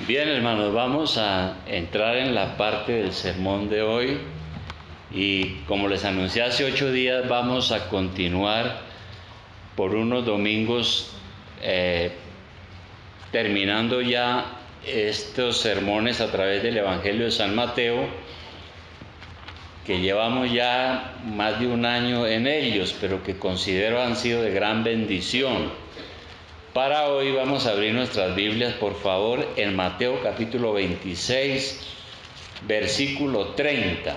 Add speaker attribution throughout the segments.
Speaker 1: Bien, hermanos, vamos a entrar en la parte del sermón de hoy y como les anuncié hace 8 días, vamos a continuar por unos domingos terminando ya estos sermones a través del Evangelio de San Mateo, que llevamos ya más de un año en ellos, pero que considero han sido de gran bendición. Para hoy vamos a abrir nuestras Biblias, por favor, en Mateo capítulo 26, versículo 30.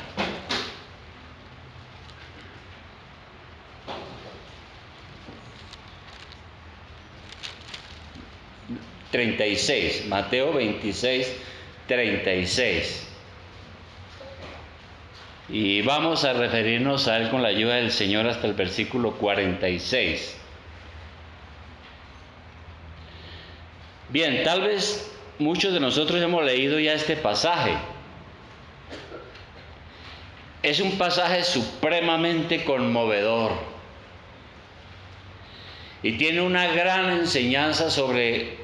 Speaker 1: Mateo 26, 36. Y vamos a referirnos a él con la ayuda del Señor hasta el versículo 46. Bien, tal vez muchos de nosotros hemos leído ya este pasaje. Es un pasaje supremamente conmovedor y tiene una gran enseñanza sobre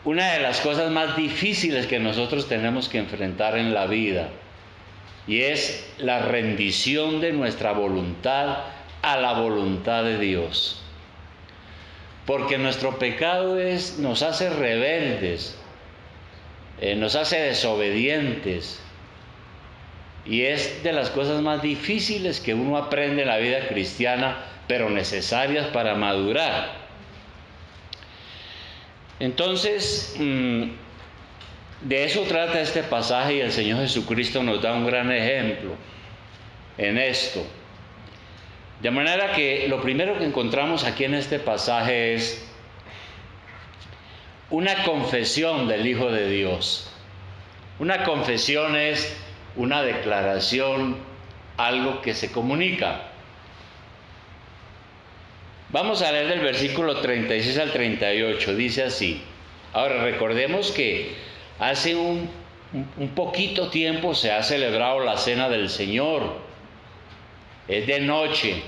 Speaker 1: una de las cosas más difíciles que nosotros tenemos que enfrentar en la vida, y es la rendición de nuestra voluntad a la voluntad de Dios. Porque nuestro pecado nos hace rebeldes, nos hace desobedientes, y es de las cosas más difíciles que uno aprende en la vida cristiana, pero necesarias para madurar. Entonces, de eso trata este pasaje, y el Señor Jesucristo nos da un gran ejemplo en esto. De manera que lo primero que encontramos aquí en este pasaje es una confesión del Hijo de Dios. Una confesión es una declaración, algo que se comunica. Vamos a leer del versículo 36 al 38, dice así. Ahora recordemos que hace un poquito tiempo se ha celebrado la Cena del Señor. Es de noche.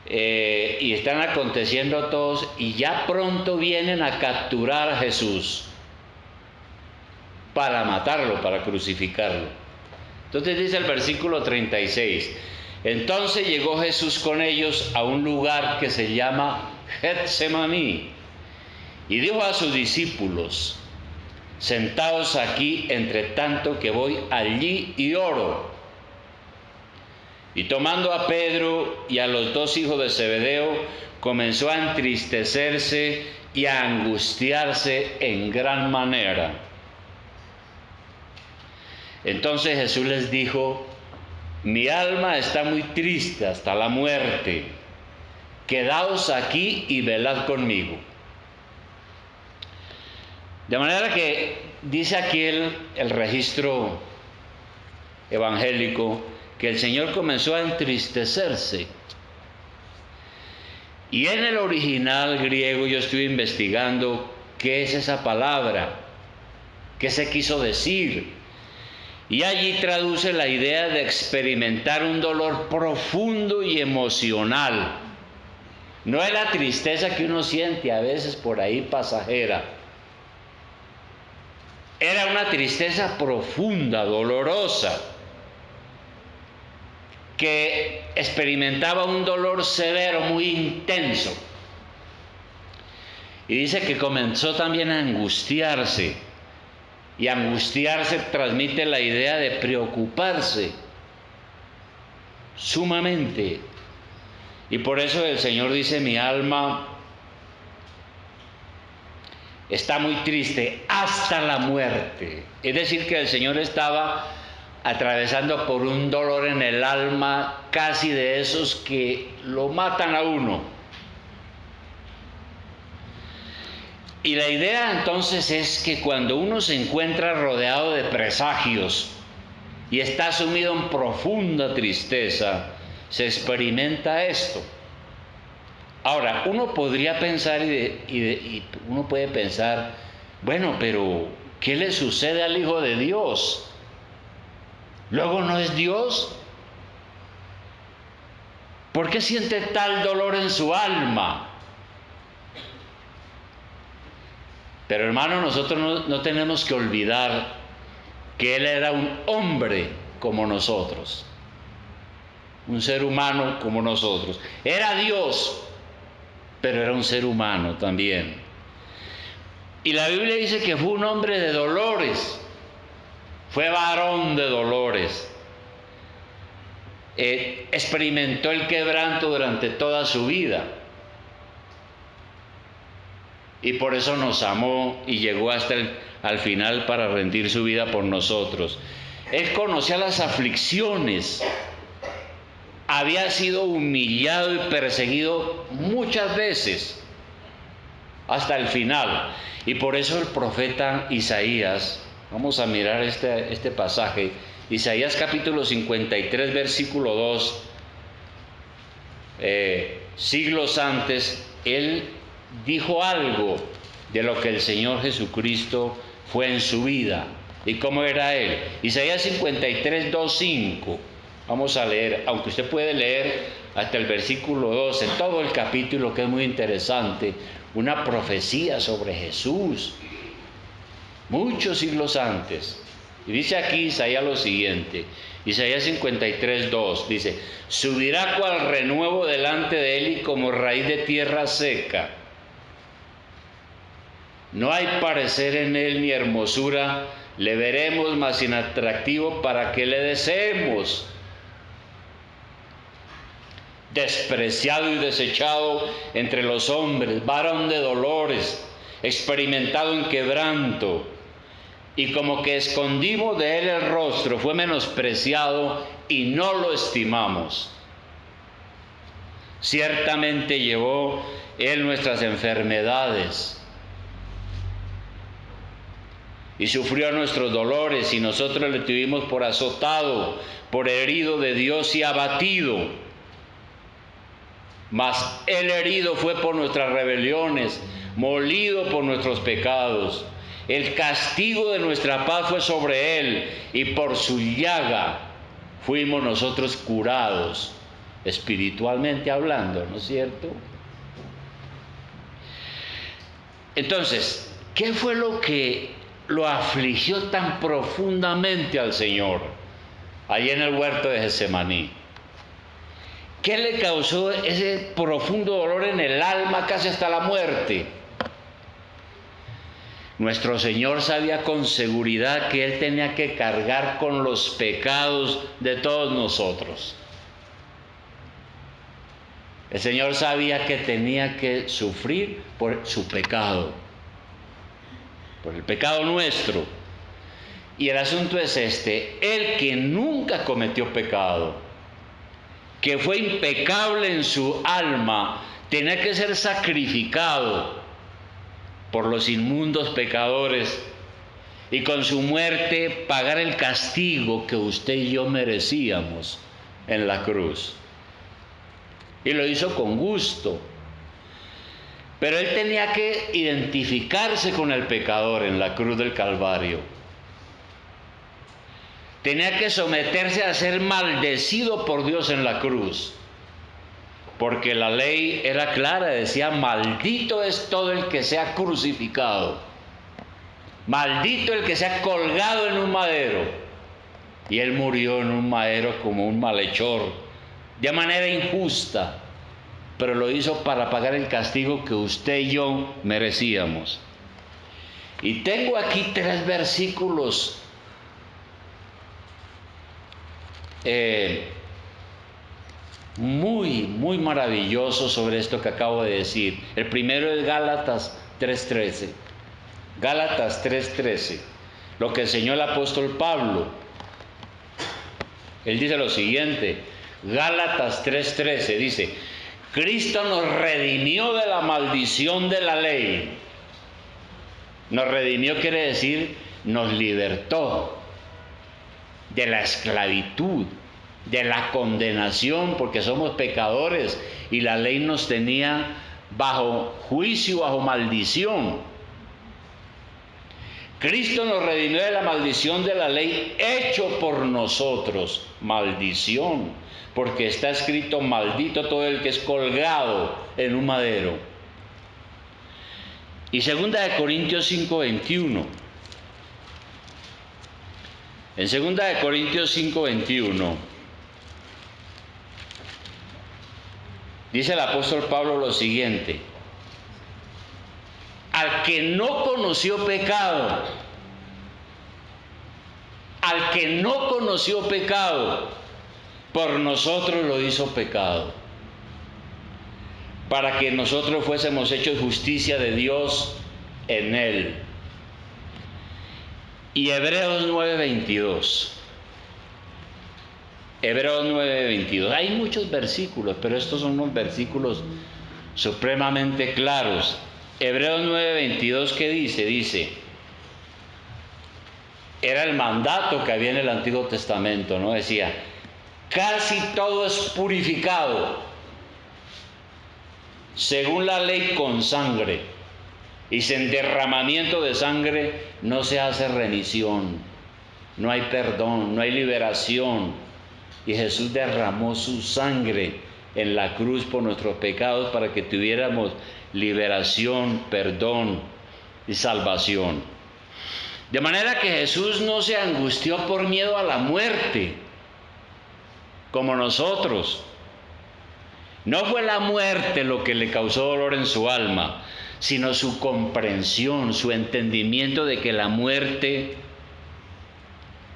Speaker 1: Y están aconteciendo todos, y ya pronto vienen a capturar a Jesús para matarlo, para crucificarlo. Entonces dice el versículo 36, entonces llegó Jesús con ellos a un lugar que se llama Getsemaní, y dijo a sus discípulos, sentaos aquí entre tanto que voy allí y oro. Y tomando a Pedro y a los 2 hijos de Zebedeo, comenzó a entristecerse y a angustiarse en gran manera. Entonces Jesús les dijo, mi alma está muy triste hasta la muerte. Quedaos aquí y velad conmigo. De manera que dice aquí el registro evangélico que el Señor comenzó a entristecerse. Y en el original griego yo estuve investigando qué es esa palabra, qué se quiso decir. Y allí traduce la idea de experimentar un dolor profundo y emocional. No es la tristeza que uno siente a veces por ahí pasajera. Era una tristeza profunda, dolorosa, que experimentaba un dolor severo, muy intenso. Y dice que comenzó también a angustiarse. Y angustiarse transmite la idea de preocuparse sumamente. Y por eso el Señor dice, mi alma está muy triste hasta la muerte. Es decir, que el Señor estaba atravesando por un dolor en el alma, casi de esos que lo matan a uno. Y la idea entonces es que cuando uno se encuentra rodeado de presagios y está sumido en profunda tristeza, se experimenta esto. Ahora, uno podría pensar y uno puede pensar, bueno, pero ¿qué le sucede al Hijo de Dios? ¿Luego no es Dios? ¿Por qué siente tal dolor en su alma? Pero hermano, nosotros no tenemos que olvidar que Él era un hombre como nosotros, un ser humano como nosotros. Era Dios, pero era un ser humano también. Y la Biblia dice que fue un hombre de dolores, fue varón de dolores. Experimentó el quebranto durante toda su vida. Y por eso nos amó y llegó hasta al final para rendir su vida por nosotros. Él conocía las aflicciones. Había sido humillado y perseguido muchas veces hasta el final. Y por eso el profeta Isaías, vamos a mirar este pasaje, Isaías capítulo 53, versículo 2, siglos antes, él dijo algo de lo que el Señor Jesucristo fue en su vida y cómo era Él. Isaías 53, 2, 5. Vamos a leer, aunque usted puede leer hasta el versículo 12, todo el capítulo, que es muy interesante, una profecía sobre Jesús, muchos siglos antes. Y dice aquí Isaías lo siguiente, Isaías 53, 2, dice: subirá cual renuevo delante de él y como raíz de tierra seca. No hay parecer en él ni hermosura, le veremos más inatractivo para que le deseemos. Despreciado y desechado entre los hombres, varón de dolores, experimentado en quebranto, y como que escondimos de él el rostro, fue menospreciado y no lo estimamos. Ciertamente llevó él nuestras enfermedades y sufrió nuestros dolores, y nosotros le tuvimos por azotado, por herido de Dios y abatido. Mas él herido fue por nuestras rebeliones, molido por nuestros pecados. El castigo de nuestra paz fue sobre él, y por su llaga fuimos nosotros curados, espiritualmente hablando, ¿no es cierto? Entonces, ¿qué fue lo que lo afligió tan profundamente al Señor allí en el huerto de Getsemaní? ¿Qué le causó ese profundo dolor en el alma, casi hasta la muerte? Nuestro Señor sabía con seguridad que Él tenía que cargar con los pecados de todos nosotros. El Señor sabía que tenía que sufrir por su pecado, por el pecado nuestro. Y el asunto es este: Él, que nunca cometió pecado, que fue impecable en su alma, tenía que ser sacrificado por los inmundos pecadores y con su muerte pagar el castigo que usted y yo merecíamos en la cruz. Y lo hizo con gusto. Pero él tenía que identificarse con el pecador en la cruz del Calvario. Tenía que someterse a ser maldecido por Dios en la cruz. Porque la ley era clara, decía: maldito es todo el que sea crucificado. Maldito el que sea colgado en un madero. Y él murió en un madero como un malhechor, de manera injusta, pero lo hizo para pagar el castigo que usted y yo merecíamos. Y tengo aquí 3 versículos muy maravillosos sobre esto que acabo de decir. El primero es Gálatas 3:13. Gálatas 3:13, lo que enseñó el apóstol Pablo. Él dice lo siguiente, Gálatas 3:13, dice: Cristo nos redimió de la maldición de la ley. Nos redimió quiere decir, nos libertó de la esclavitud, de la condenación, porque somos pecadores y la ley nos tenía bajo juicio, bajo maldición. Cristo nos redimió de la maldición de la ley, hecho por nosotros maldición, porque está escrito: maldito todo el que es colgado en un madero. Y 2 Corintios 5:21. En 2 Corintios 5:21 dice el apóstol Pablo lo siguiente: al que no conoció pecado, al que no conoció pecado, por nosotros lo hizo pecado, para que nosotros fuésemos hechos justicia de Dios en él. Y Hebreos 9:22. Hebreos 9:22. Hay muchos versículos, pero estos son unos versículos supremamente claros. Hebreos 9:22, ¿qué dice? Dice, era el mandato que había en el Antiguo Testamento, ¿no? Decía, casi todo es purificado según la ley con sangre, y sin derramamiento de sangre no se hace remisión, no hay perdón, no hay liberación. Y Jesús derramó su sangre en la cruz por nuestros pecados para que tuviéramos liberación, perdón y salvación. De manera que Jesús no se angustió por miedo a la muerte, como nosotros. No fue la muerte lo que le causó dolor en su alma, sino su comprensión, su entendimiento de que la muerte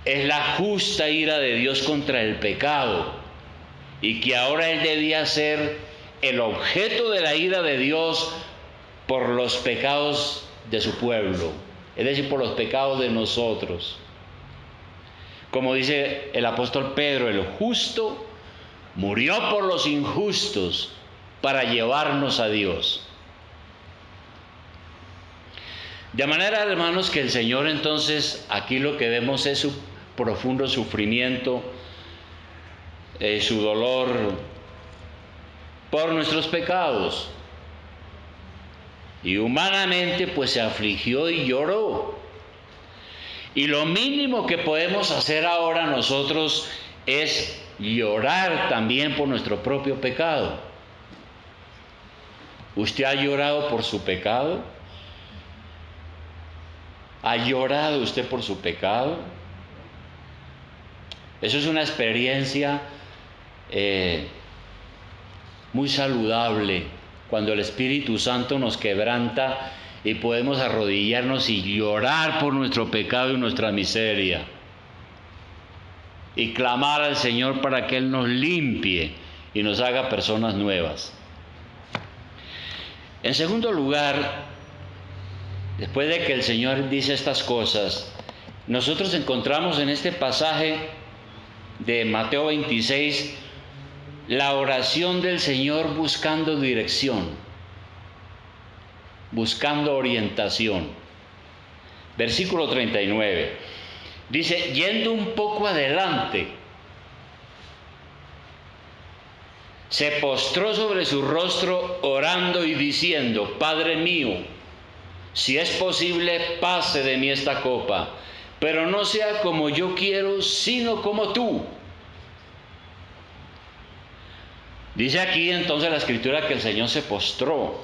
Speaker 1: es la justa ira de Dios contra el pecado, y que ahora él debía ser el objeto de la ira de Dios por los pecados de su pueblo, es decir, por los pecados de nosotros. Como dice el apóstol Pedro, el justo murió por los injustos para llevarnos a Dios. De manera, hermanos, que el Señor entonces, aquí lo que vemos es su profundo sufrimiento, su dolor por nuestros pecados. Y humanamente pues se afligió y lloró. Y lo mínimo que podemos hacer ahora nosotros es llorar también por nuestro propio pecado. ¿Usted ha llorado por su pecado? ¿Ha llorado usted por su pecado? Eso es una experiencia muy saludable, cuando el Espíritu Santo nos quebranta y podemos arrodillarnos y llorar por nuestro pecado y nuestra miseria, y clamar al Señor para que Él nos limpie y nos haga personas nuevas. En segundo lugar, después de que el Señor dice estas cosas, nosotros encontramos en este pasaje de Mateo 26 la oración del Señor buscando dirección, buscando orientación. Versículo 39. Dice, yendo un poco adelante, se postró sobre su rostro orando y diciendo, Padre mío, si es posible, pase de mí esta copa, pero no sea como yo quiero, sino como tú. Dice aquí entonces la Escritura que el Señor se postró,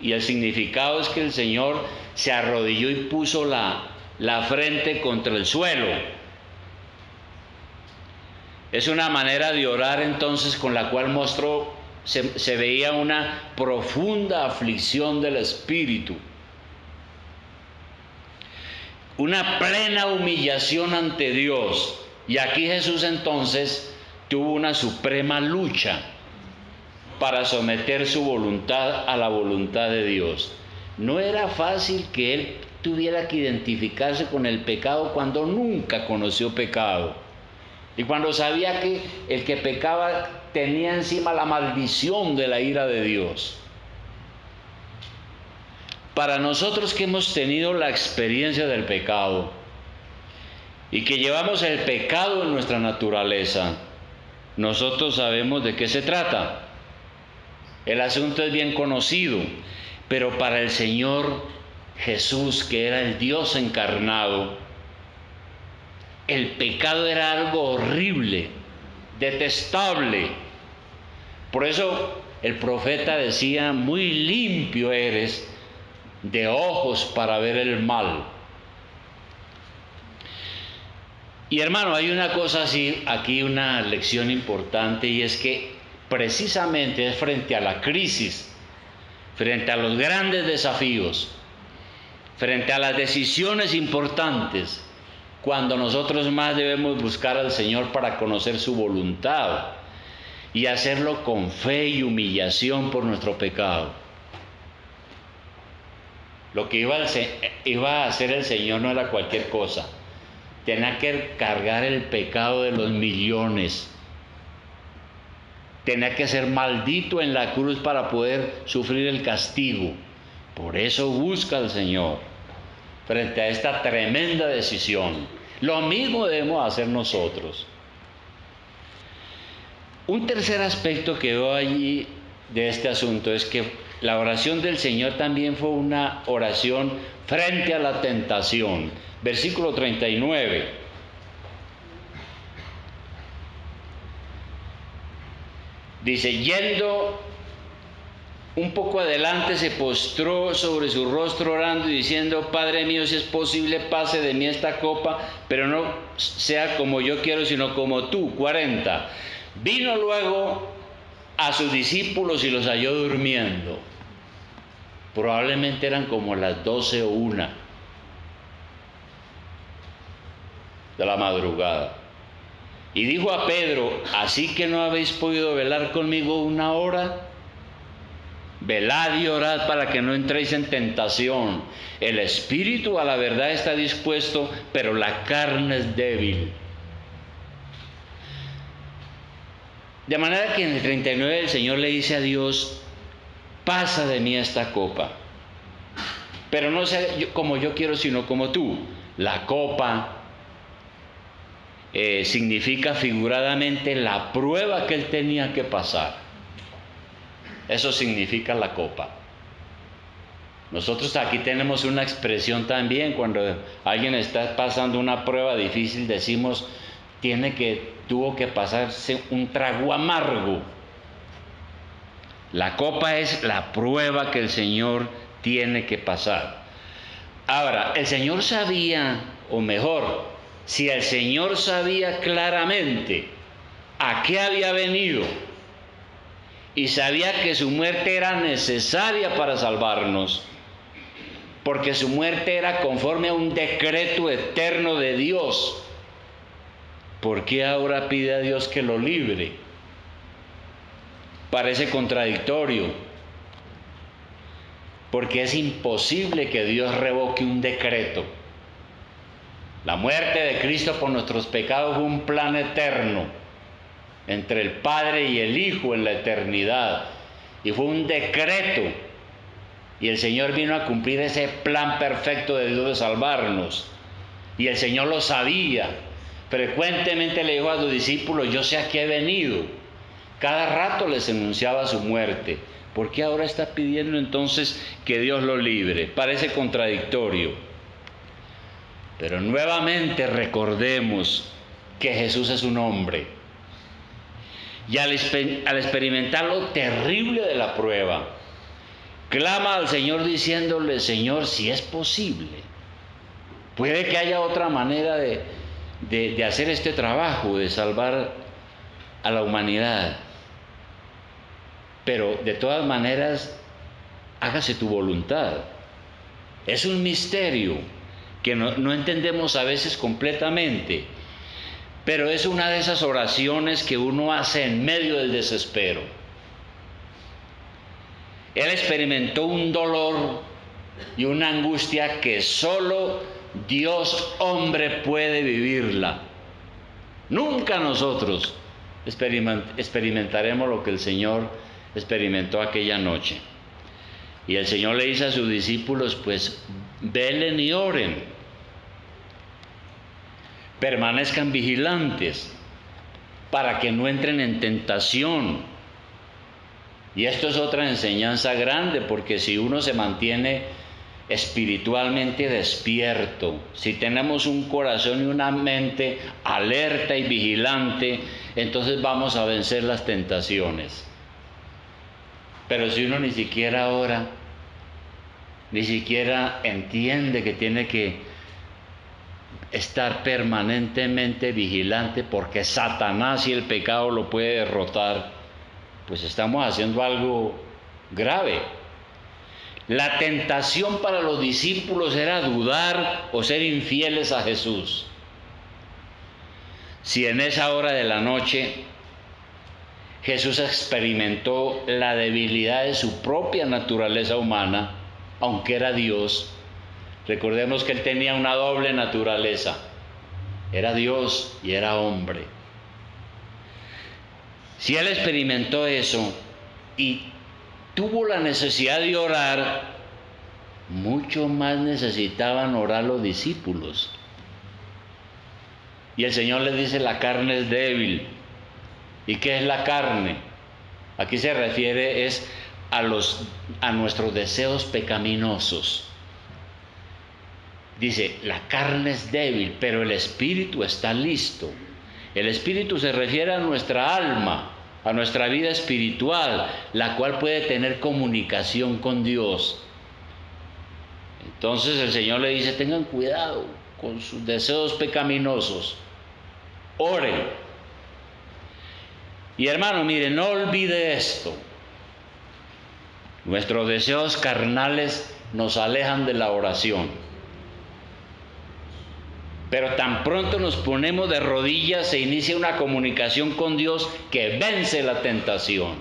Speaker 1: y el significado es que el Señor se arrodilló y puso la frente contra el suelo. Es una manera de orar entonces con la cual se veía una profunda aflicción del espíritu, una plena humillación ante Dios. Y aquí Jesús entonces tuvo una suprema lucha para someter su voluntad a la voluntad de Dios. No era fácil que él tuviera que identificarse con el pecado cuando nunca conoció pecado, y cuando sabía que el que pecaba tenía encima la maldición de la ira de Dios. Para nosotros que hemos tenido la experiencia del pecado y que llevamos el pecado en nuestra naturaleza, nosotros sabemos de qué se trata. El asunto es bien conocido, pero para el Señor Jesús, que era el Dios encarnado, el pecado era algo horrible, detestable. Por eso el profeta decía, muy limpio eres de ojos para ver el mal. Y hermano, hay una cosa así, aquí una lección importante, y es que precisamente es frente a la crisis, frente a los grandes desafíos, frente a las decisiones importantes, cuando nosotros más debemos buscar al Señor para conocer su voluntad y hacerlo con fe y humillación por nuestro pecado. Lo que iba a hacer el Señor no era cualquier cosa. Tenía que cargar el pecado de los millones. Tenía que ser maldito en la cruz para poder sufrir el castigo. Por eso busca al Señor frente a esta tremenda decisión. Lo mismo debemos hacer nosotros. Un tercer aspecto que veo allí de este asunto es que la oración del Señor también fue una oración frente a la tentación. Versículo 39. Dice, yendo un poco adelante, se postró sobre su rostro orando y diciendo, Padre mío, si es posible, pase de mí esta copa, pero no sea como yo quiero, sino como tú. 40. Vino luego a sus discípulos y los halló durmiendo. Probablemente eran como las 12 o 1 de la madrugada. Y dijo a Pedro, ¿así que no habéis podido velar conmigo 1 hora? Velad y orad para que no entréis en tentación. El espíritu a la verdad está dispuesto, pero la carne es débil. De manera que en el 39 el Señor le dice a Dios, pasa de mí esta copa, pero no sea como yo quiero, sino como tú. La copa significa figuradamente la prueba que él tenía que pasar. Eso significa la copa. Nosotros aquí tenemos una expresión también, cuando alguien está pasando una prueba difícil, decimos, tuvo que pasarse un trago amargo. La copa es la prueba que el Señor tiene que pasar. Ahora, el Señor sabía, o mejor, si el Señor sabía claramente a qué había venido y sabía que su muerte era necesaria para salvarnos, porque su muerte era conforme a un decreto eterno de Dios, ¿por qué ahora pide a Dios que lo libre? Parece contradictorio, porque es imposible que Dios revoque un decreto. La muerte de Cristo por nuestros pecados fue un plan eterno entre el Padre y el Hijo en la eternidad, y fue un decreto, y el Señor vino a cumplir ese plan perfecto de Dios de salvarnos, y el Señor lo sabía. Frecuentemente le dijo a sus discípulos, yo sé a qué he venido. Cada rato les anunciaba su muerte. ¿Por qué ahora está pidiendo entonces que Dios lo libre? Parece contradictorio. Pero nuevamente recordemos que Jesús es un hombre. Y al experimentar lo terrible de la prueba, clama al Señor diciéndole, Señor, si es posible, puede que haya otra manera de hacer este trabajo, de salvar a la humanidad. Pero de todas maneras, hágase tu voluntad. Es un misterio que no entendemos a veces completamente, pero es una de esas oraciones que uno hace en medio del desespero. Él experimentó un dolor y una angustia que solo Dios hombre puede vivirla. Nunca nosotros experimentaremos lo que el Señor experimentó aquella noche. Y el Señor le dice a sus discípulos, pues velen y oren, permanezcan vigilantes para que no entren en tentación. Y esto es otra enseñanza grande, porque si uno se mantiene espiritualmente despierto, si tenemos un corazón y una mente alerta y vigilante, entonces vamos a vencer las tentaciones. Pero si uno ni siquiera ora, ni siquiera entiende que tiene que estar permanentemente vigilante porque Satanás y el pecado lo puede derrotar, pues estamos haciendo algo grave. La tentación para los discípulos era dudar o ser infieles a Jesús. Si en esa hora de la noche Jesús experimentó la debilidad de su propia naturaleza humana, aunque era Dios, recordemos que Él tenía una doble naturaleza, era Dios y era hombre. Si Él experimentó eso y tuvo la necesidad de orar, mucho más necesitaban orar los discípulos. Y el Señor les dice, la carne es débil. ¿Y qué es la carne? Aquí se refiere a nuestros deseos pecaminosos. Dice, la carne es débil, pero el espíritu está listo. El espíritu se refiere a nuestra alma, a nuestra vida espiritual, la cual puede tener comunicación con Dios. Entonces el Señor le dice, tengan cuidado con sus deseos pecaminosos, oren. Y hermano, mire, no olvide esto. Nuestros deseos carnales nos alejan de la oración. Pero tan pronto nos ponemos de rodillas, se inicia una comunicación con Dios que vence la tentación.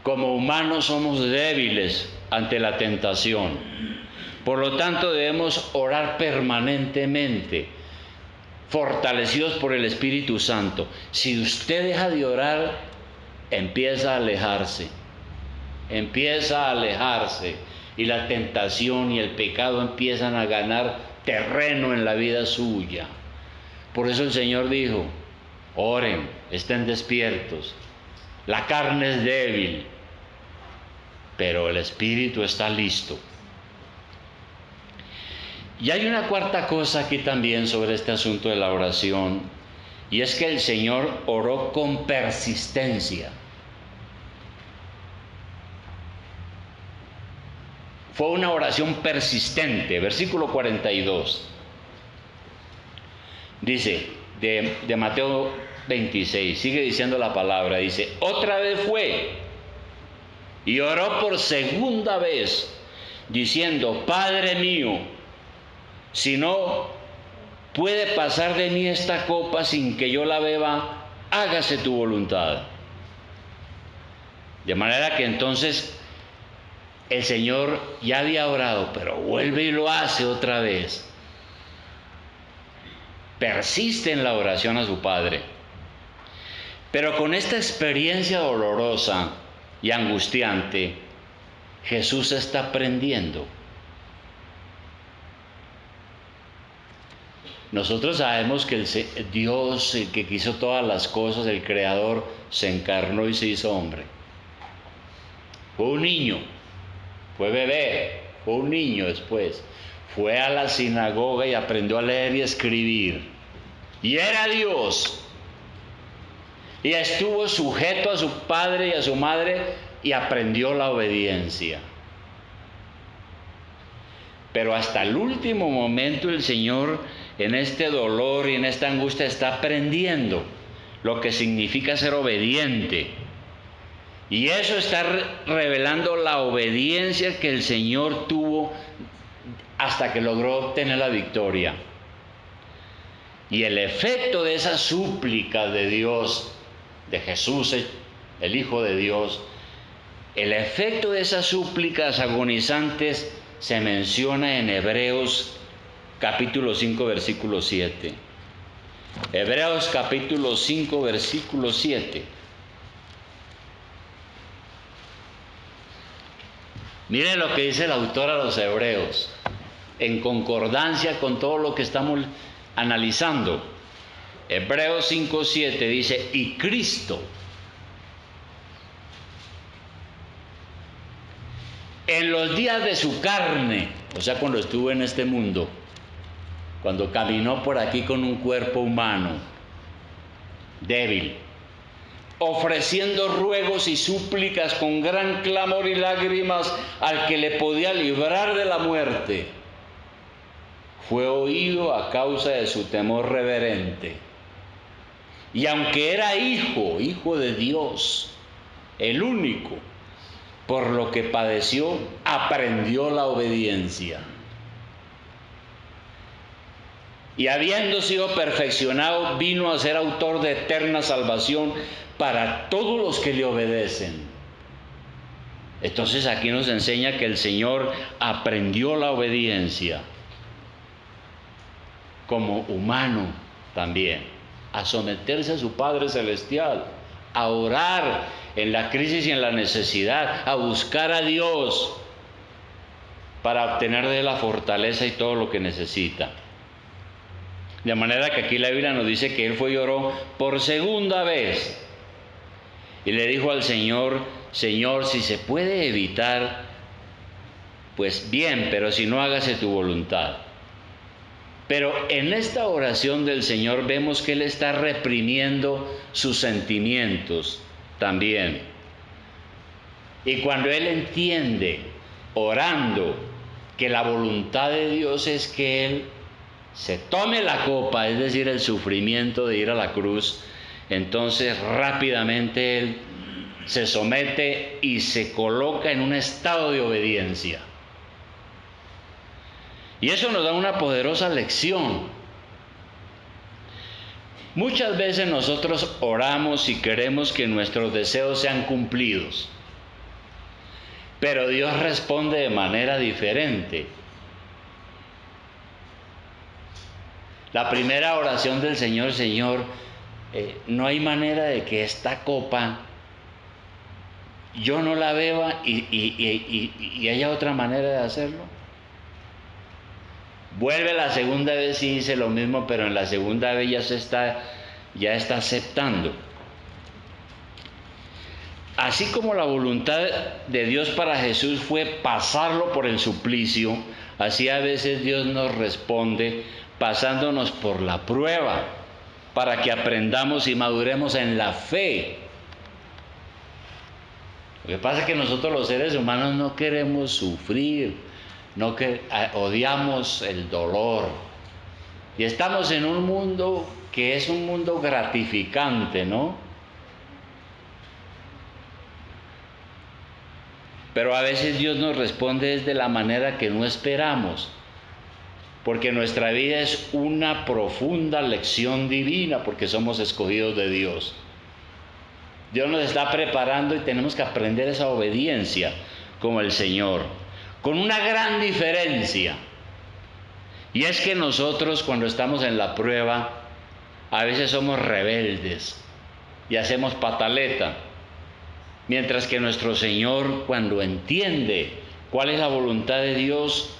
Speaker 1: Como humanos somos débiles ante la tentación. Por lo tanto, debemos orar permanentemente, fortalecidos por el Espíritu Santo. Si usted deja de orar, empieza a alejarse. Empieza a alejarse. Y la tentación y el pecado empiezan a ganar terreno en la vida suya. Por eso el Señor dijo, oren, estén despiertos. La carne es débil, pero el espíritu está listo. Y hay una cuarta cosa aquí también sobre este asunto de la oración, y es que el Señor oró con persistencia. Fue una oración persistente. Versículo 42. Dice, de Mateo 26, sigue diciendo la palabra, dice, otra vez fue y oró por segunda vez, diciendo, Padre mío, si no puede pasar de mí esta copa sin que yo la beba, hágase tu voluntad. De manera que entonces el Señor ya había orado, pero vuelve y lo hace otra vez. Persiste en la oración a su Padre. Pero con esta experiencia dolorosa y angustiante, Jesús está aprendiendo. Nosotros sabemos que Dios, el que quiso todas las cosas, el Creador, se encarnó y se hizo hombre. Fue un niño. Fue bebé, fue un niño después. Fue a la sinagoga y aprendió a leer y escribir. Y era Dios. Y estuvo sujeto a su padre y a su madre y aprendió la obediencia. Pero hasta el último momento el Señor, en este dolor y en esta angustia, está aprendiendo lo que significa ser obediente. Y eso está revelando la obediencia que el Señor tuvo hasta que logró obtener la victoria. Y el efecto de esa súplica de Dios, de Jesús, el Hijo de Dios, el efecto de esas súplicas agonizantes se menciona en Hebreos capítulo 5, versículo 7. Hebreos capítulo 5, versículo 7. Miren lo que dice el autor a los Hebreos, en concordancia con todo lo que estamos analizando. Hebreos 5:7 dice, y Cristo, en los días de su carne, o sea, cuando estuvo en este mundo, cuando caminó por aquí con un cuerpo humano, débil, ofreciendo ruegos y súplicas con gran clamor y lágrimas al que le podía librar de la muerte, fue oído a causa de su temor reverente. Y aunque era hijo de Dios, el único, por lo que padeció, aprendió la obediencia. Y habiendo sido perfeccionado, vino a ser autor de eterna salvación para todos los que le obedecen. Entonces aquí nos enseña que el Señor aprendió la obediencia como humano también, a someterse a su Padre Celestial, a orar en la crisis y en la necesidad, a buscar a Dios para obtener de la fortaleza y todo lo que necesita. De manera que aquí la Biblia nos dice que él fue y oró por segunda vez y le dijo al Señor: Señor, si se puede evitar, pues bien, pero si no, hágase tu voluntad. Pero en esta oración del Señor vemos que él está reprimiendo sus sentimientos también. Y cuando él entiende, orando, que la voluntad de Dios es que él se tome la copa, es decir, el sufrimiento de ir a la cruz, entonces rápidamente él se somete y se coloca en un estado de obediencia. Y eso nos da una poderosa lección. Muchas veces nosotros oramos y queremos que nuestros deseos sean cumplidos, pero Dios responde de manera diferente. La primera oración del Señor: Señor, no hay manera de que esta copa yo no la beba y haya otra manera de hacerlo. Vuelve la segunda vez y dice lo mismo, pero en la segunda vez ya está aceptando. Así como la voluntad de Dios para Jesús fue pasarlo por el suplicio, así a veces Dios nos responde pasándonos por la prueba, para que aprendamos y maduremos en la fe. Lo que pasa es que nosotros los seres humanos no queremos sufrir, odiamos el dolor. Y estamos en un mundo que es un mundo gratificante, ¿no? Pero a veces Dios nos responde de la manera que no esperamos, porque nuestra vida es una profunda lección divina, porque somos escogidos de Dios. Dios nos está preparando y tenemos que aprender esa obediencia como el Señor, con una gran diferencia. Y es que nosotros, cuando estamos en la prueba, a veces somos rebeldes y hacemos pataleta, mientras que nuestro Señor, cuando entiende cuál es la voluntad de Dios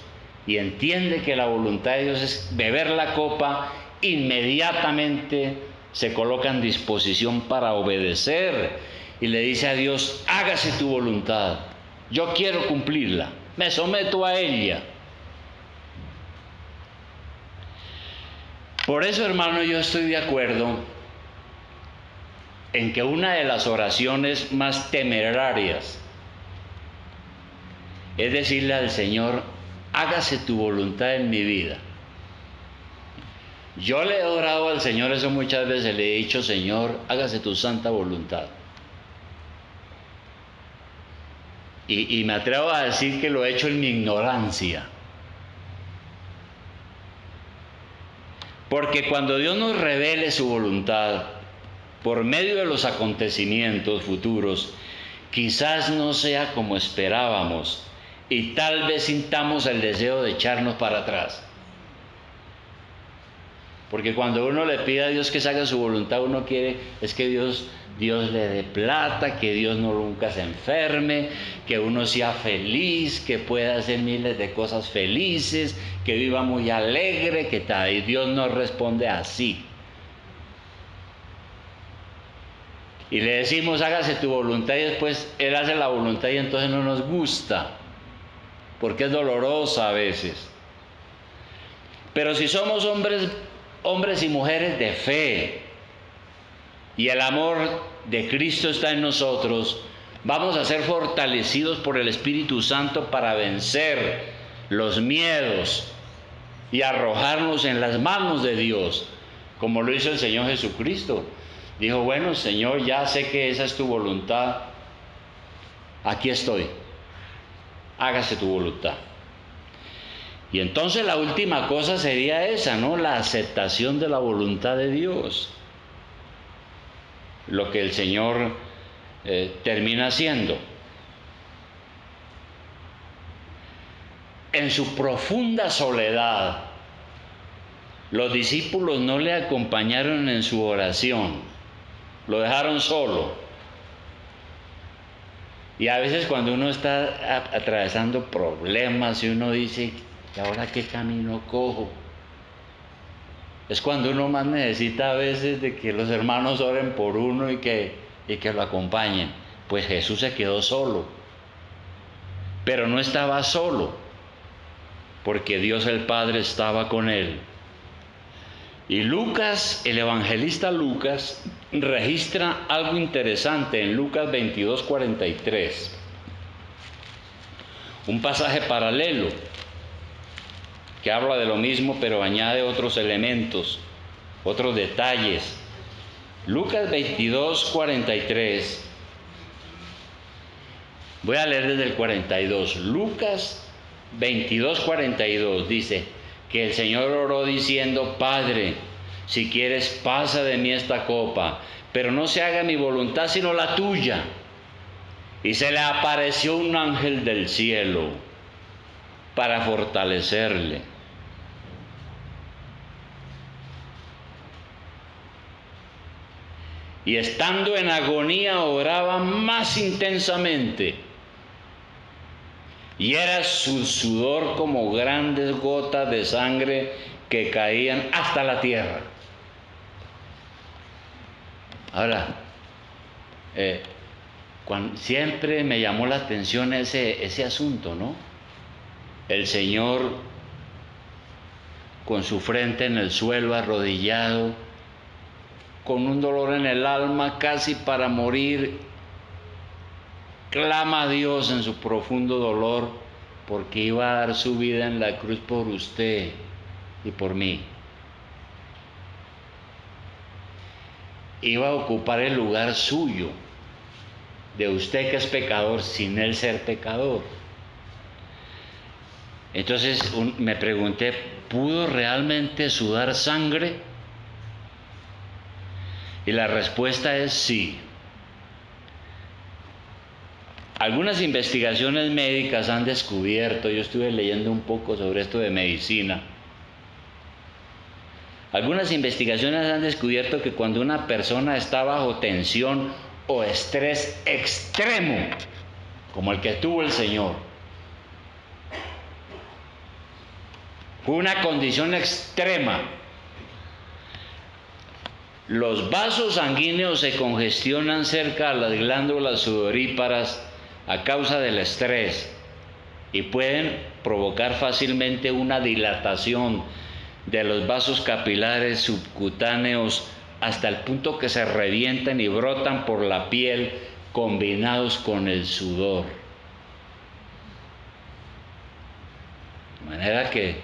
Speaker 1: y entiende que la voluntad de Dios es beber la copa, inmediatamente se coloca en disposición para obedecer y le dice a Dios: hágase tu voluntad, yo quiero cumplirla, me someto a ella. Por eso, hermano, yo estoy de acuerdo en que una de las oraciones más temerarias es decirle al Señor: hágase tu voluntad en mi vida. Yo le he orado al Señor eso muchas veces, le he dicho: Señor, hágase tu santa voluntad. Y me atrevo a decir que lo he hecho en mi ignorancia. Porque cuando Dios nos revele su voluntad por medio de los acontecimientos futuros, quizás no sea como esperábamos y tal vez sintamos el deseo de echarnos para atrás. Porque cuando uno le pide a Dios que se haga su voluntad, uno quiere es que Dios le dé plata, que Dios nunca se enferme, que uno sea feliz, que pueda hacer miles de cosas felices, que viva muy alegre, que tal. Y Dios nos responde así. Y le decimos: hágase tu voluntad, y después Él hace la voluntad y entonces no nos gusta, porque es dolorosa a veces. Pero si somos hombres y mujeres de fe, y el amor de Cristo está en nosotros, vamos a ser fortalecidos por el Espíritu Santo para vencer los miedos y arrojarnos en las manos de Dios, como lo hizo el Señor Jesucristo. Dijo, bueno, Señor, ya sé que esa es tu voluntad, aquí estoy, hágase tu voluntad. Y entonces la última cosa sería esa, ¿no? La aceptación de la voluntad de Dios. Lo que el Señor termina haciendo. En su profunda soledad, los discípulos no le acompañaron en su oración, lo dejaron solo. Y a veces cuando uno está atravesando problemas y uno dice, ¿y ahora qué camino cojo? Es cuando uno más necesita a veces de que los hermanos oren por uno y que lo acompañen. Pues Jesús se quedó solo, pero no estaba solo, porque Dios el Padre estaba con él. Y Lucas, el evangelista Lucas, registra algo interesante en Lucas 22:43. Un pasaje paralelo que habla de lo mismo, pero añade otros elementos, otros detalles. Lucas 22:43. Voy a leer desde el 42. Lucas 22:42 dice que el Señor oró diciendo, Padre, si quieres pasa de mí esta copa, pero no se haga mi voluntad sino la tuya. Y se le apareció un ángel del cielo para fortalecerle. Y estando en agonía oraba más intensamente. Y era su sudor como grandes gotas de sangre que caían hasta la tierra. Ahora, siempre me llamó la atención ese asunto, ¿no? El Señor con su frente en el suelo, arrodillado, con un dolor en el alma, casi para morir, clama a Dios en su profundo dolor, porque iba a dar su vida en la cruz por usted y por mí. Iba a ocupar el lugar suyo, de usted que es pecador, sin él ser pecador. Entonces me pregunté, ¿pudo realmente sudar sangre? Y la respuesta es sí. Algunas investigaciones médicas han descubierto, yo estuve leyendo un poco sobre esto de medicina, algunas investigaciones han descubierto que cuando una persona está bajo tensión o estrés extremo, como el que tuvo el Señor, fue una condición extrema, los vasos sanguíneos se congestionan cerca a las glándulas sudoríparas a causa del estrés y pueden provocar fácilmente una dilatación de los vasos capilares subcutáneos hasta el punto que se revientan y brotan por la piel combinados con el sudor. De manera que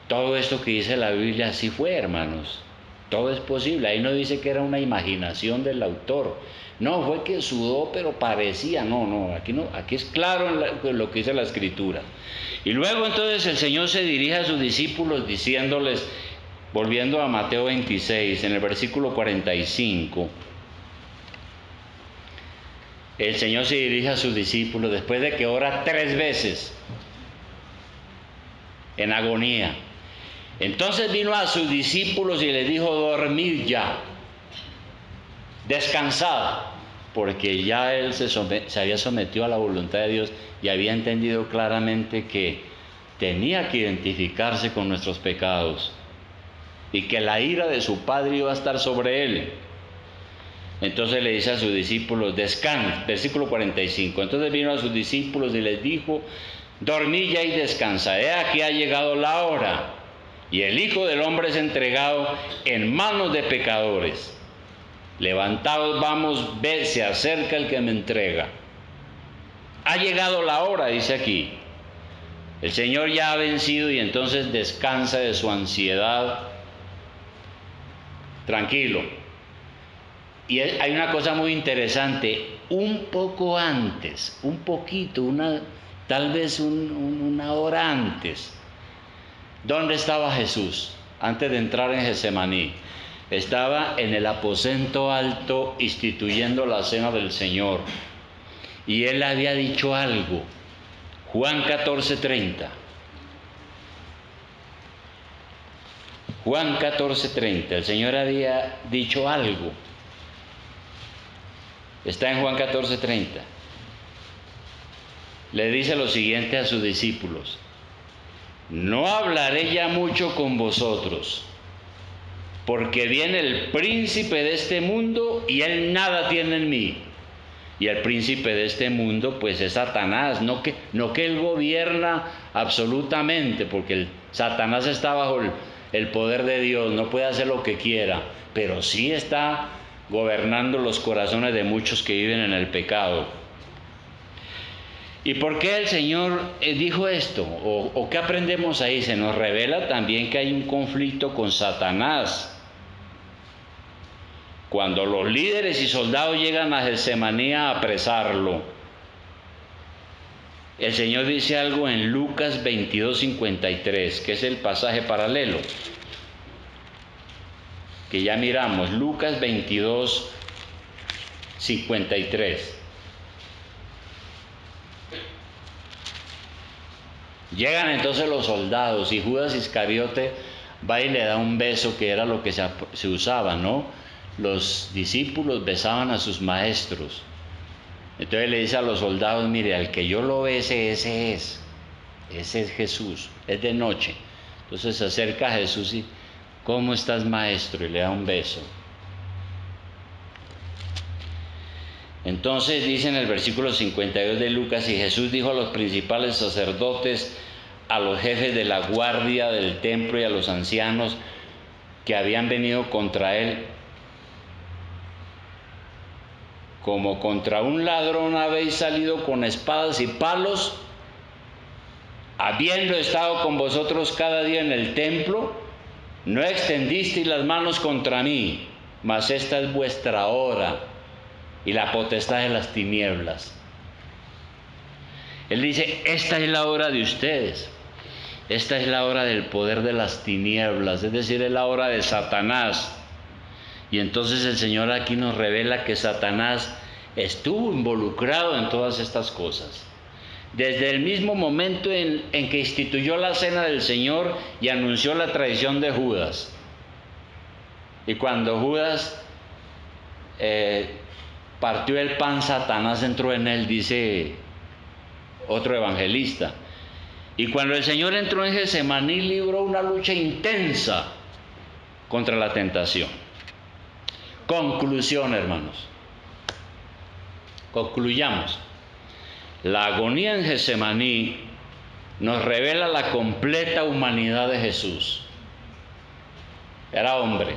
Speaker 1: todo esto que dice la Biblia así fue, hermanos. Todo es posible. Ahí no dice que era una imaginación del autor. No, fue que sudó, pero parecía. No, aquí es claro en lo que dice la Escritura. Y luego entonces el Señor se dirige a sus discípulos diciéndoles, volviendo a Mateo 26, en el versículo 45, el Señor se dirige a sus discípulos después de que ora 3 veces en agonía. Entonces vino a sus discípulos y les dijo, dormid ya, descansad, porque ya él se había sometido a la voluntad de Dios y había entendido claramente que tenía que identificarse con nuestros pecados y que la ira de su Padre iba a estar sobre él. Entonces le dice a sus discípulos, descansen, versículo 45, entonces vino a sus discípulos y les dijo, dormid ya y descansad, he aquí ha llegado la hora, y el Hijo del Hombre es entregado en manos de pecadores. levantaos, vamos, ve, se acerca el que me entrega. Ha llegado la hora, dice aquí. El Señor ya ha vencido y entonces descansa de su ansiedad. Tranquilo. Y hay una cosa muy interesante. Un poco antes, un poquito, tal vez una hora antes. ¿Dónde estaba Jesús? Antes de entrar en Getsemaní. Estaba en el aposento alto instituyendo la cena del Señor. Y él había dicho algo. Juan 14:30. Juan 14:30. El Señor había dicho algo. Está en Juan 14:30. Le dice lo siguiente a sus discípulos: no hablaré ya mucho con vosotros, porque viene el príncipe de este mundo y él nada tiene en mí. Y el príncipe de este mundo pues es Satanás, no que él gobierna absolutamente, porque Satanás está bajo el poder de Dios, no puede hacer lo que quiera, pero sí está gobernando los corazones de muchos que viven en el pecado. ¿Y por qué el Señor dijo esto? ¿O qué aprendemos ahí? Se nos revela también que hay un conflicto con Satanás. Cuando los líderes y soldados llegan a Getsemaní a apresarlo, el Señor dice algo en Lucas 22:53, que es el pasaje paralelo, que ya miramos, Lucas 22:53. Llegan entonces los soldados y Judas Iscariote va y le da un beso, que era lo que se usaba, ¿no? Los discípulos besaban a sus maestros. Entonces le dice a los soldados: mire, al que yo lo bese, ese es Jesús. Es de noche. Entonces se acerca a Jesús y: ¿cómo estás, maestro? Y le da un beso. Entonces dice en el versículo 52 de Lucas: y Jesús dijo a los principales sacerdotes, a los jefes de la guardia del templo y a los ancianos que habían venido contra él: como contra un ladrón habéis salido con espadas y palos, habiendo estado con vosotros cada día en el templo, no extendisteis las manos contra mí, mas esta es vuestra hora y la potestad de las tinieblas. Él dice: esta es la hora de ustedes, esta es la hora del poder de las tinieblas, es decir, es la hora de Satanás. Y entonces el Señor aquí nos revela que Satanás estuvo involucrado en todas estas cosas. Desde el mismo momento en que instituyó la cena del Señor y anunció la traición de Judas. Y cuando Judas partió el pan, Satanás entró en él, dice otro evangelista. Y cuando el Señor entró en Getsemaní, libró una lucha intensa contra la tentación. Conclusión, hermanos. Concluyamos. La agonía en Getsemaní nos revela la completa humanidad de Jesús. Era hombre.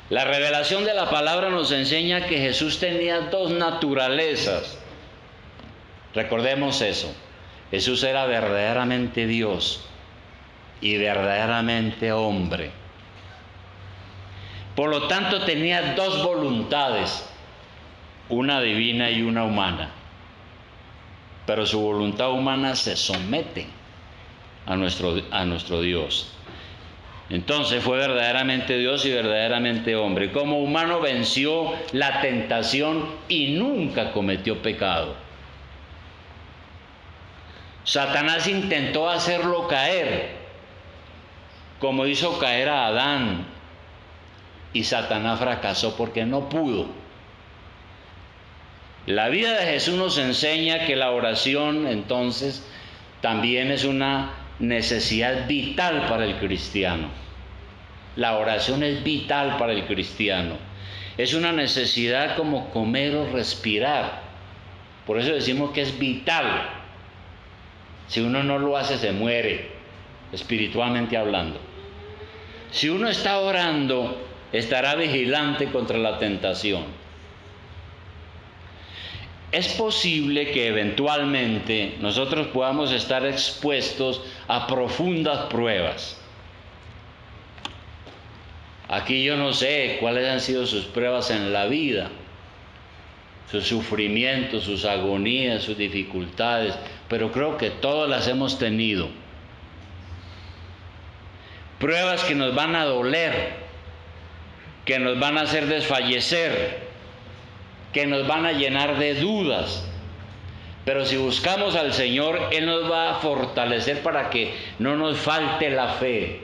Speaker 1: La revelación de la palabra nos enseña que Jesús tenía dos naturalezas. Recordemos eso. Jesús era verdaderamente Dios y verdaderamente hombre. Por lo tanto, tenía dos voluntades, una divina y una humana. Pero su voluntad humana se somete a nuestro Dios. Entonces fue verdaderamente Dios y verdaderamente hombre. Como humano venció la tentación y nunca cometió pecado. Satanás intentó hacerlo caer, como hizo caer a Adán, y Satanás fracasó porque no pudo. La vida de Jesús nos enseña que la oración, entonces, también es una necesidad vital para el cristiano. La oración es vital para el cristiano. Es una necesidad como comer o respirar. Por eso decimos que es vital. Si uno no lo hace, se muere, espiritualmente hablando. Si uno está orando, estará vigilante contra la tentación. Es posible que eventualmente nosotros podamos estar expuestos a profundas pruebas. Aquí yo no sé cuáles han sido sus pruebas en la vida, sus sufrimientos, sus agonías, sus dificultades, pero creo que todas las hemos tenido. Pruebas que nos van a doler, que nos van a hacer desfallecer, que nos van a llenar de dudas. Pero si buscamos al Señor, Él nos va a fortalecer para que no nos falte la fe.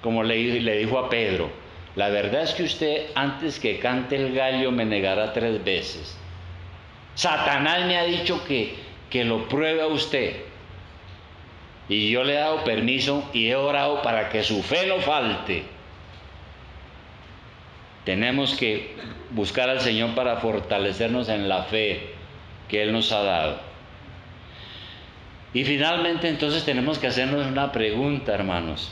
Speaker 1: Como le dijo a Pedro, la verdad es que usted antes que cante el gallo me negará 3 veces. Satanás me ha dicho que lo pruebe a usted. Y yo le he dado permiso y he orado para que su fe no falte. Tenemos que buscar al Señor para fortalecernos en la fe que Él nos ha dado. Y finalmente entonces tenemos que hacernos una pregunta, hermanos.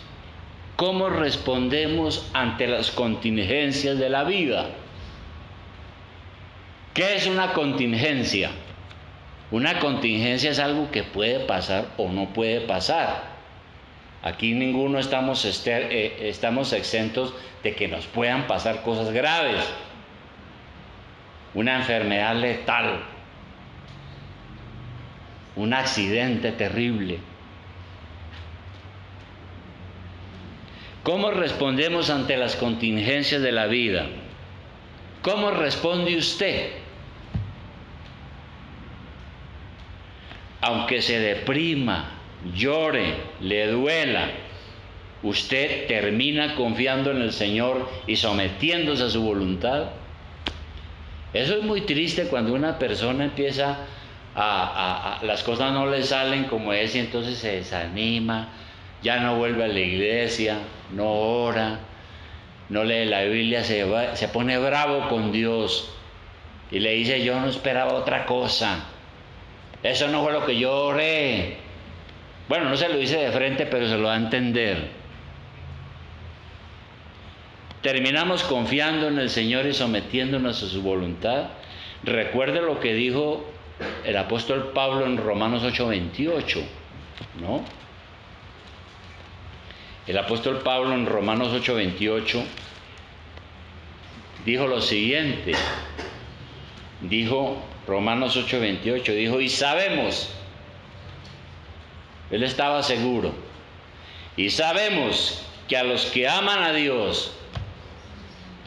Speaker 1: ¿Cómo respondemos ante las contingencias de la vida? ¿Qué es una contingencia? Una contingencia es algo que puede pasar o no puede pasar. Aquí ninguno estamos exentos de que nos puedan pasar cosas graves. Una enfermedad letal, un accidente terrible. ¿Cómo respondemos ante las contingencias de la vida? ¿Cómo responde usted? Aunque se deprima, llore, le duela, ¿usted termina confiando en el Señor y sometiéndose a su voluntad? Eso es muy triste cuando una persona empieza las cosas no le salen como es y entonces se desanima, ya no vuelve a la iglesia, no ora, no lee la Biblia, se pone bravo con Dios y le dice: yo no esperaba otra cosa, eso no fue lo que yo oré. Bueno, no se lo dice de frente, pero se lo da a entender. Terminamos confiando en el Señor y sometiéndonos a su voluntad. Recuerde lo que dijo el apóstol Pablo en Romanos 8:28, ¿no? El apóstol Pablo en Romanos 8:28 dijo lo siguiente. Dijo, Romanos 8:28, dijo: y sabemos, él estaba seguro, y sabemos que a los que aman a Dios,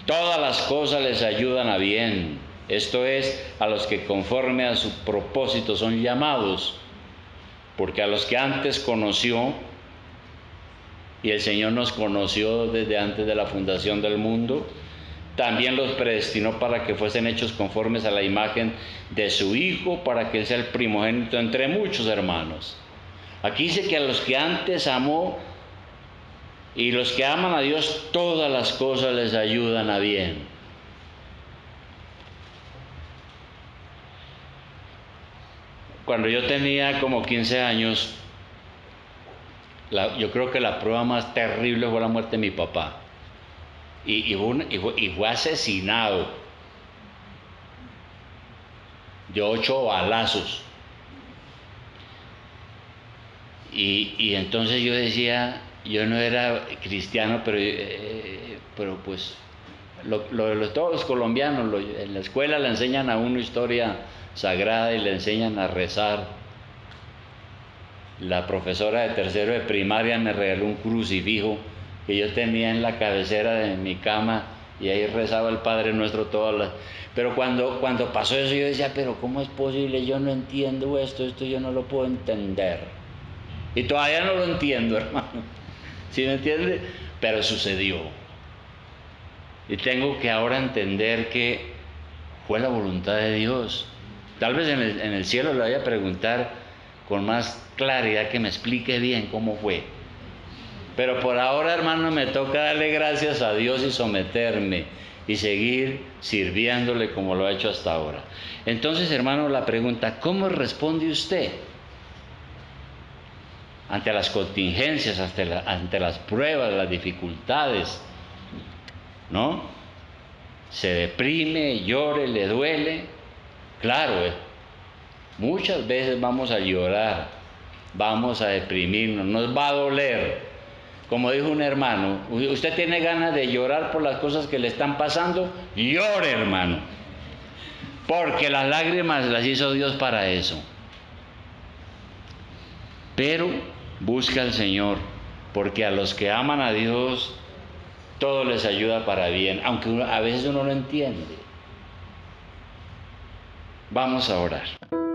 Speaker 1: todas las cosas les ayudan a bien. Esto es, a los que conforme a su propósito son llamados, porque a los que antes conoció, y el Señor nos conoció desde antes de la fundación del mundo, también los predestinó para que fuesen hechos conformes a la imagen de su Hijo, para que Él sea el primogénito entre muchos hermanos. Aquí dice que a los que antes amó, y los que aman a Dios, todas las cosas les ayudan a bien. Cuando yo tenía como 15 años, yo creo que la prueba más terrible fue la muerte de mi papá. Y fue asesinado de 8 balazos. Y entonces yo decía, yo no era cristiano, pero pues todos los colombianos en la escuela le enseñan a uno historia sagrada y le enseñan a rezar. La profesora de tercero de primaria me regaló un crucifijo que yo tenía en la cabecera de mi cama y ahí rezaba el Padre Nuestro todas las... Pero cuando pasó eso yo decía, pero ¿cómo es posible? Yo no entiendo esto yo no lo puedo entender. Y todavía no lo entiendo, hermano. ¿Sí me entiende? Pero sucedió. Y tengo que ahora entender que fue la voluntad de Dios. Tal vez en el cielo le vaya a preguntar con más claridad, que me explique bien cómo fue. Pero por ahora, hermano, me toca darle gracias a Dios y someterme y seguir sirviéndole como lo ha hecho hasta ahora. Entonces, hermano, la pregunta: ¿cómo responde usted ante las contingencias, ante las pruebas, las dificultades? ¿no? Se deprime, llore, le duele. Claro, muchas veces vamos a llorar, vamos a deprimirnos, nos va a doler. Como dijo un hermano, usted tiene ganas de llorar por las cosas que le están pasando, llore, hermano, porque las lágrimas las hizo Dios para eso. Pero busca al Señor, porque a los que aman a Dios, todo les ayuda para bien, aunque a veces uno no entiende. Vamos a orar.